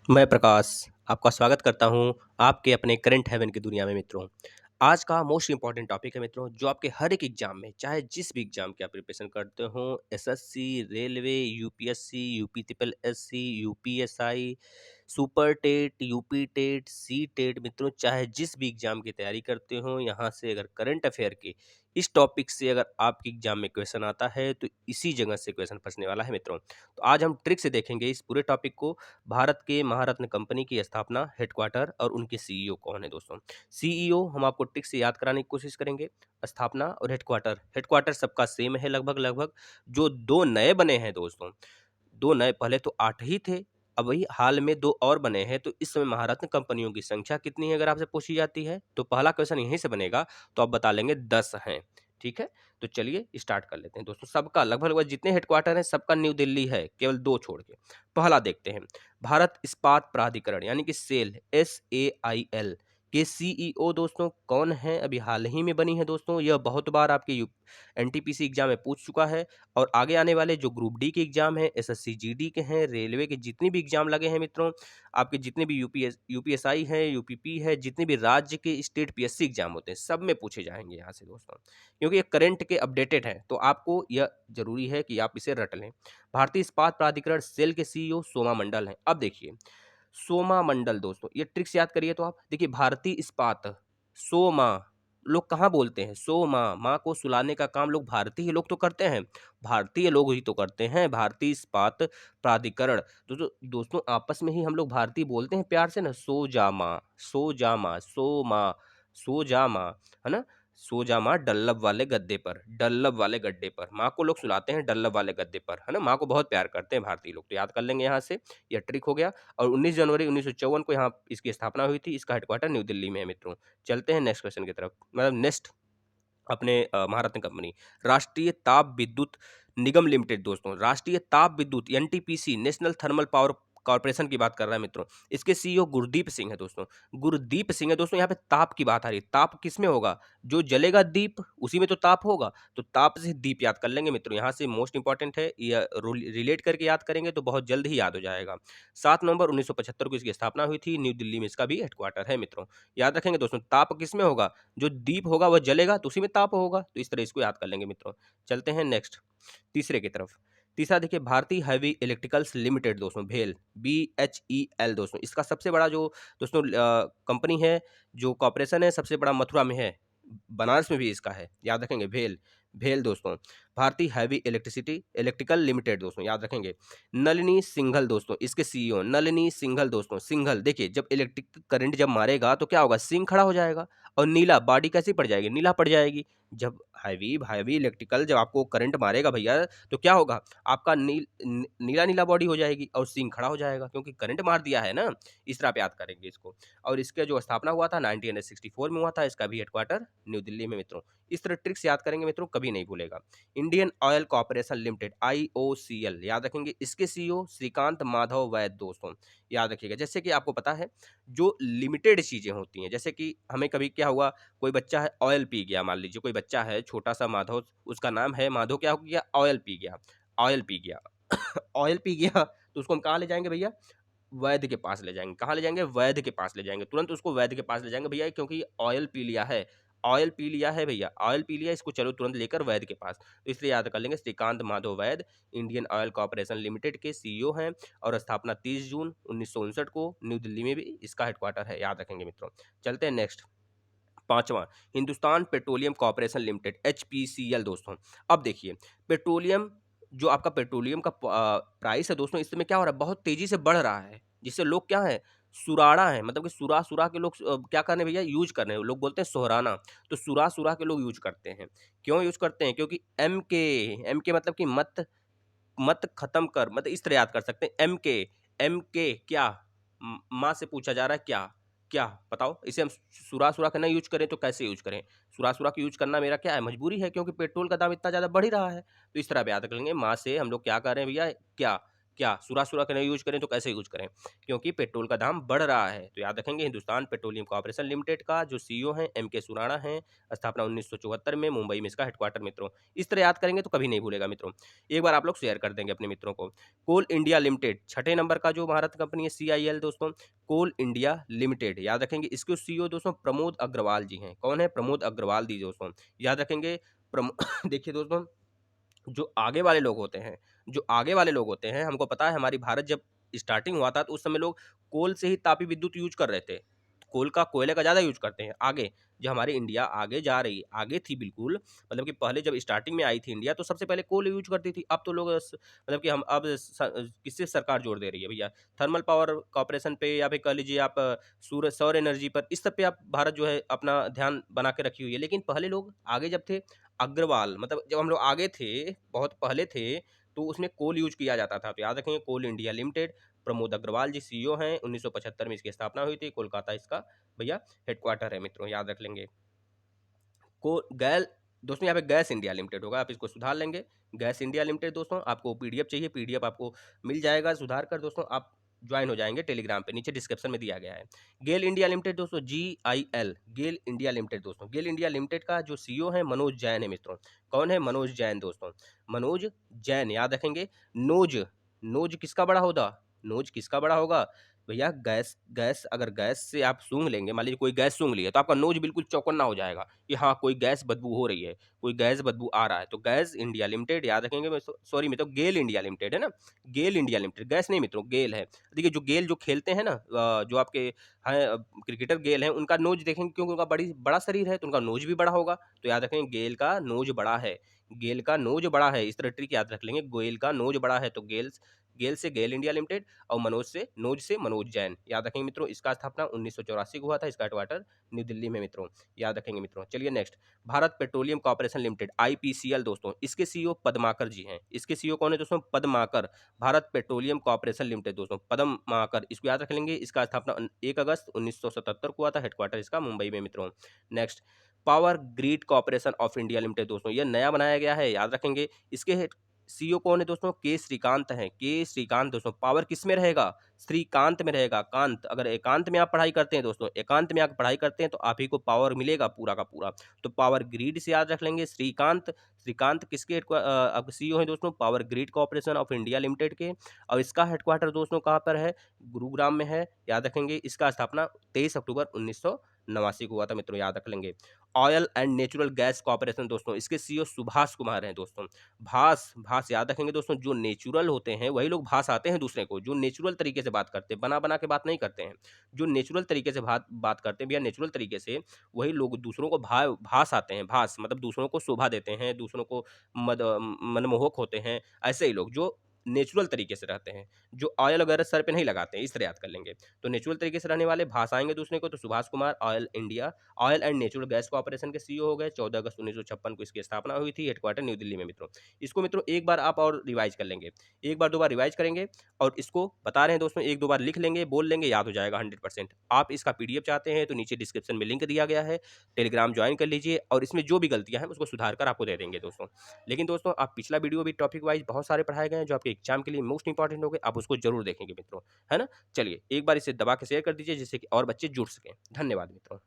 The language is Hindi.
मैं प्रकाश आपका स्वागत करता हूं आपके अपने करंट हेवन की दुनिया में मित्रों। आज का मोस्ट इंपॉर्टेंट टॉपिक है मित्रों, जो आपके हर एक एग्जाम में, चाहे जिस भी एग्जाम की आप प्रिपरेशन करते हो, SSC, railway, UPSC, UP triple SC, UPSI, super TET, UP TET, C TET मित्रों, चाहे जिस भी एग्जाम की तैयारी करते हो, यहाँ से अगर करंट अफेयर के इस टॉपिक से अगर आपके एग्जाम में क्वेश्चन आता है तो इसी जगह से क्वेश्चन फंसने वाला है मित्रों। तो आज हम ट्रिक से देखेंगे इस पूरे टॉपिक को। भारत के महारत्न कंपनी की स्थापना, हेडक्वार्टर और उनके सीईओ कौन है दोस्तों। सीईओ हम आपको ट्रिक से याद कराने की कोशिश करेंगे। स्थापना और हेडक्वार्टर, हेडक्वार्टर सबका सेम है लगभग लगभग। जो दो नए बने हैं दोस्तों, दो नए, पहले तो 8 ही थे, अभी हाल में 2 और बने हैं। तो इस समय महारत्न कंपनियों की संख्या कितनी है अगर आपसे पूछी जाती है, तो पहला क्वेश्चन यहीं से बनेगा, तो आप बता लेंगे 10 हैं। ठीक है, तो चलिए स्टार्ट कर लेते हैं दोस्तों। सबका लगभग लगभग जितने हेडक्वार्टर हैं सबका न्यू दिल्ली है, केवल 2 छोड़ के। पहला देखते हैं, भारत इस्पात प्राधिकरण यानी कि सेल, SAIL के सीईओ दोस्तों कौन है? अभी हाल ही में बनी है दोस्तों। यह बहुत बार आपके एनटीपीसी एग्जाम में पूछ चुका है, और आगे आने वाले जो ग्रुप डी के एग्जाम है, एसएससी जीडी के हैं, रेलवे के जितने भी एग्जाम लगे हैं मित्रों, आपके जितने भी यूपीएसआई है, यूपीपी है, जितने भी राज्य के स्टेट पीएससी एग्जाम होते हैं, सब में पूछे जाएंगे यहाँ से दोस्तों, क्योंकि ये करंट के अपडेटेड है, तो आपको यह जरूरी है कि आप इसे रट लें। भारतीय इस्पात प्राधिकरण सेल के सीईओ सोमा मंडल हैं। अब देखिए, सोमा मंडल दोस्तों, ये ट्रिक्स याद करिए। तो आप देखिए, भारतीय इस्पात, सोमा, लोग कहाँ बोलते हैं सो माँ, माँ को सुलाने का काम लोग भारतीय लोग तो करते हैं, भारतीय लोग ही तो करते हैं। भारतीय इस्पात प्राधिकरण, दोस्तों आपस में ही हम लोग भारतीय बोलते हैं प्यार से ना, सो जा माँ, सो जा माँ, सो माँ, सो जा माँ, है ना। सो जा माँ डल्लब वाले गद्दे पर, डल्लब वाले गड्ढे पर, माँ को लोग सुलाते हैं डल्लब वाले गद्दे पर, है ना। माँ को बहुत प्यार करते हैं भारतीय लोग, तो याद कर लेंगे यहाँ से, यह ट्रिक हो गया। और 19 जनवरी 1954 को यहाँ इसकी स्थापना हुई थी। इसका हेडक्वार्टर न्यू दिल्ली में है मित्रों। चलते हैं नेक्स्ट क्वेश्चन की तरफ, मतलब नेक्स्ट अपने महारत्न कंपनी, राष्ट्रीय ताप विद्युत निगम लिमिटेड दोस्तों, राष्ट्रीय ताप विद्युत NTPC, national thermal power corporation की बात कर रहा है मित्रों। इसके सीईओ गुरदीप सिंह है दोस्तों, गुरदीप सिंह है दोस्तों। यहाँ पे ताप की बात आ रही है, ताप किस में होगा? जो जलेगा दीप, उसी में तो ताप होगा, तो ताप से दीप याद कर लेंगे मित्रों। यहाँ से मोस्ट इंपॉर्टेंट है, यह रिलेट करके याद करेंगे तो बहुत जल्द ही याद हो जाएगा। 7 नवंबर 1975 को इसकी स्थापना हुई थी, न्यू दिल्ली में इसका भी हेडक्वार्टर है मित्रों। याद रखेंगे दोस्तों, ताप किस में होगा? जो दीप होगा वह जलेगा तो उसी में ताप होगा, तो इस तरह इसको याद कर लेंगे मित्रों। चलते हैं नेक्स्ट तीसरे की तरफ। तीसरा देखिए, भारतीय हैवी इलेक्ट्रिकल्स लिमिटेड दोस्तों, भेल, BHEL दोस्तों। इसका सबसे बड़ा जो दोस्तों कंपनी है, जो कॉर्पोरेशन है, सबसे बड़ा मथुरा में है, बनारस में भी इसका है, याद रखेंगे। भेल, भेल दोस्तों, भारतीय हैवी इलेक्ट्रिकल लिमिटेड दोस्तों, याद रखेंगे। नलिनी सिंघल दोस्तों, इसके सीईओ नलिनी सिंघल दोस्तों। सिंघल देखिए, जब इलेक्ट्रिक करंट जब मारेगा तो क्या होगा? सिंह खड़ा हो जाएगा, और नीला बॉडी कैसी पड़ जाएगी? नीला पड़ जाएगी। जब हैवी हैवी इलेक्ट्रिकल जब आपको करंट मारेगा भैया, तो क्या होगा? आपका नीला नीला बॉडी हो जाएगी और सिंह खड़ा हो जाएगा, क्योंकि करंट मार दिया है ना। इस तरह आप याद करेंगे इसको। और इसका जो स्थापना हुआ था 1964 में हुआ था, इसका भी हेडक्वार्टर न्यू दिल्ली में मित्रों। इस तरह ट्रिक्स याद करेंगे मित्रों, कभी नहीं भूलेगा। Indian oil corporation limited, IOCL, याद रखेंगे। इसके सीईओ श्रीकांत माधव वैद दोस्तों, याद रखिएगा। जैसे कि आपको पता है, जो लिमिटेड चीजें होती हैं, जैसे कि हमें कभी क्या हुआ, कोई बच्चा है ऑयल पी गया, मान लीजिए कोई बच्चा है छोटा सा माधव, उसका नाम है माधव, क्या हो गया? ऑयल पी गया, ऑयल पी गया। ऑयल पी गया, तो उसको हम कहाँ ले जाएंगे भैया? वैद्य के पास ले जाएंगे। कहाँ ले जाएंगे? वैद्य के पास ले जाएंगे, तुरंत उसको वैद्य के पास ले जाएंगे भैया, क्योंकि ऑयल पी लिया है, ऑयल पी लिया है भैया, ऑयल पी लिया, इसको चलो तुरंत लेकर वैद्य के पास। तो इसलिए याद कर लेंगे, श्रीकांत माधव वैद इंडियन ऑयल कॉर्पोरेशन लिमिटेड के सीईओ हैं, और स्थापना 30 जून 1959 को न्यू दिल्ली में भी इसका हेडक्वार्टर है, याद रखेंगे मित्रों। चलते हैं नेक्स्ट, पांचवा, Hindustan petroleum corporation limited, HPCL दोस्तों। अब देखिए, पेट्रोलियम, जो आपका पेट्रोलियम का प्राइस है दोस्तों, इस समय क्या हो रहा है? बहुत तेजी से बढ़ रहा है, जिससे लोग क्या है? सुराड़ा है, मतलब कि सुरा सुरा के लोग क्या कर रहे हैं भैया? यूज कर रहे हैं। लोग बोलते हैं सोहराना, तो सुरा सुरा के लोग यूज करते हैं। क्यों यूज करते हैं? क्योंकि एम के मतलब कि मत, मत खत्म कर, मतलब इस तरह याद कर सकते हैं। एम के क्या, माँ से पूछा जा रहा है क्या, क्या बताओ? इसे हम सुरा सुरा करना यूज करें तो कैसे यूज करें? सुरा सुरा का यूज करना मेरा क्या है? मजबूरी है, क्योंकि पेट्रोल का दाम इतना ज़्यादा बढ़ ही रहा है। तो इस तरह आप याद कर लेंगे, माँ से हम लोग क्या कर रहे हैं भैया? क्या, क्या सुरा-सुरा के नहीं यूज़ करें तो कैसे यूज़ करें? क्योंकि पेट्रोल का दाम बढ़ रहा है। तो याद रखेंगे हिंदुस्तान पेट्रोलियम कॉर्पोरेशन लिमिटेड का जो सीईओ हैं एम.के. सुराणा हैं, स्थापना 1974 में मुंबई में इसका हेडक्वार्टर मित्रों। इस तरह याद करेंगे तो कभी नहीं भूलेगा मित्रों। एक बार आप लोग शेयर कर देंगे अपने मित्रों को। कोल इंडिया लिमिटेड छठे नंबर का जो भारत कंपनी है सीआईएल दोस्तों, कोल इंडिया लिमिटेड याद रखेंगे इसके सीईओ दोस्तों प्रमोद अग्रवाल जी हैं। कौन है? प्रमोद अग्रवाल जी दोस्तों। याद रखेंगे प्रम देखिए दोस्तों, जो आगे वाले लोग होते हैं, जो आगे वाले लोग होते हैं, हमको पता है हमारी भारत जब स्टार्टिंग हुआ था तो उस समय लोग कोल से ही तापीय विद्युत यूज़ कर रहे थे। कोयले का ज़्यादा यूज़ करते हैं। आगे जब हमारी इंडिया आगे जा रही आगे थी बिल्कुल, मतलब कि पहले जब स्टार्टिंग में आई थी इंडिया तो सबसे पहले कोल यूज़ करती थी। अब तो लोग मतलब कि हम अब किससे सरकार जोर दे रही है भैया? थर्मल पावर कॉर्पोरेशन पे या फिर कह लीजिए आप सूर्य सौर एनर्जी पर, इस सब पे आप भारत जो है अपना ध्यान बना के रखी हुई है। लेकिन पहले लोग आगे जब थे अग्रवाल, मतलब जब हम लोग आगे थे, बहुत पहले थे, तो उसमें कोल यूज़ किया जाता था। तो याद रखेंगे कोल इंडिया लिमिटेड, प्रमोद अग्रवाल जी सीईओ हैं, 1975 में इसकी स्थापना हुई थी, कोलकाता इसका भैया हेडक्वार्टर है मित्रों, याद रख लेंगे। को गैल दोस्तों यहाँ पे गैस इंडिया लिमिटेड होगा, आप इसको सुधार लेंगे। गैस इंडिया लिमिटेड दोस्तों, आपको पीडीएफ चाहिए, पीडीएफ आपको मिल जाएगा, सुधार कर दोस्तों आप ज्वाइन हो जाएंगे टेलीग्राम पे, नीचे डिस्क्रिप्शन में दिया गया है। गेल इंडिया लिमिटेड दोस्तों, GIL, गेल इंडिया लिमिटेड दोस्तों, गेल इंडिया लिमिटेड का जो सीईओ है मनोज जैन है मित्रों। कौन है? मनोज जैन दोस्तों, मनोज जैन याद रखेंगे। नोज, नोज किसका बड़ा होगा? नोज किसका बड़ा होगा? भैया गैस गैस अगर गैस से आप सूंघ लेंगे, मान लीजिए कोई गैस सूंघ लिया, तो आपका नोज बिल्कुल चौकन्ना हो जाएगा कि हाँ, कोई गैस बदबू हो रही है, कोई गैस बदबू आ रहा है। तो गैस इंडिया लिमिटेड याद रखेंगे, मैं सॉरी मित्रों, गेल इंडिया लिमिटेड है ना, गेल इंडिया लिमिटेड, गैस नहीं मित्रों, गेल है। देखिए जो गेल जो खेलते हैं ना, जो आपके हैं क्रिकेटर गेल हैं, उनका नोज देखेंगे क्योंकि उनका बड़ा शरीर है तो उनका नोज भी बड़ा होगा। तो याद रखेंगे गेल का नोज बड़ा है, गेल का नोज बड़ा है, इस तरह ट्रिक याद रख लेंगे। गेल का नोज बड़ा है तो गेल गेल से गेल इंडिया लिमिटेड, और मनोज से नोज से मनोज जैन। याद रखेंगे मित्रों, इसका स्थापना 1984 को हुआ था, इसका हेडक्वार्टर न्यू दिल्ली में मित्रों, याद रखेंगे मित्रों। चलिए next, Bharat petroleum corporation limited IPCL दोस्तों, इसके सीईओ पदमाकर जी हैं। इसके सीईओ कौन है दोस्तों? Padmakar. Bharat petroleum corporation limited दोस्तों, पदमाकर, इसको याद रख लेंगे। इसका स्थापना 1 अगस्त 1977 को हुआ था, हेडक्वार्टर इसका मुंबई में मित्रों। Next, power grid corporation of India limited दोस्तों, ये नया बनाया गया है, याद रखेंगे। इसके हेड सीईओ कौन है दोस्तों? के श्रीकांत हैं, के श्रीकांत दोस्तों। पावर किस में रहेगा? श्रीकांत में रहेगा, कांत। अगर एकांत में आप पढ़ाई करते हैं दोस्तों, एकांत में आप पढ़ाई करते हैं तो आप ही को पावर मिलेगा पूरा का पूरा। तो पावर ग्रिड से याद रख लेंगे श्रीकांत। श्रीकांत किसके अब सीईओ है दोस्तों? Power grid corporation of India limited के। और इसका हेडक्वार्टर दोस्तों कहाँ पर है? गुरुग्राम में है, याद रखेंगे। इसका स्थापना 23 अक्टूबर 1989 को हुआ था मित्रों, याद रख लेंगे। Oil and natural gas corporation दोस्तों, इसके सीईओ सुभाष कुमार हैं दोस्तों। भास, भास याद रखेंगे दोस्तों, जो नेचुरल होते हैं वही लोग भास आते हैं दूसरे को, जो नेचुरल तरीके से बात करते हैं, बना-बना के बात नहीं करते हैं। जो नेचुरल तरीके से बात करते हैं भैया, नेचुरल तरीके से, वही लोग दूसरों को भास आते हैं। भास मतलब दूसरों को शोभा देते हैं, दूसरों को मनमोहक होते हैं, ऐसे ही लोग जो नेचुरल तरीके से रहते हैं, जो ऑयल वगैरह सर पे नहीं लगाते हैं, इस तरह याद कर लेंगे। तो नेचुरल तरीके से रहने वाले भास आएँगे दूसरे को, तो Subhash Kumar oil and natural gas corporation के सीईओ हो गए। 14 अगस्त 1956 को इसकी स्थापना हुई थी, हेडक्वार्टर न्यू दिल्ली में मित्रों। इसको मित्रों एक बार आप और रिवाइज कर लेंगे, एक बार 2 बार रिवाइज करेंगे, और इसको बता रहे हैं दोस्तों, 1-2 बार लिख लेंगे, बोल लेंगे, याद हो जाएगा 100%। आप इसका पीडीएफ चाहते हैं तो नीचे डिस्क्रिप्शन में लिंक दिया गया है, टेलीग्राम ज्वाइन कर लीजिए, और इसमें जो भी गलतियाँ हैं उसको सुधार कर आपको दे देंगे दोस्तों। लेकिन दोस्तों आप पिछला वीडियो भी टॉपिक वाइज बहुत सारे पढ़ाए गए हैं जो आपके एग्जाम के लिए मोस्ट इंपॉर्टेंट होंगे, आप उसको जरूर देखेंगे मित्रों, है ना? चलिए एक बार इसे दबा के शेयर कर दीजिए जिससे कि और बच्चे जुड़ सकें। धन्यवाद मित्रों।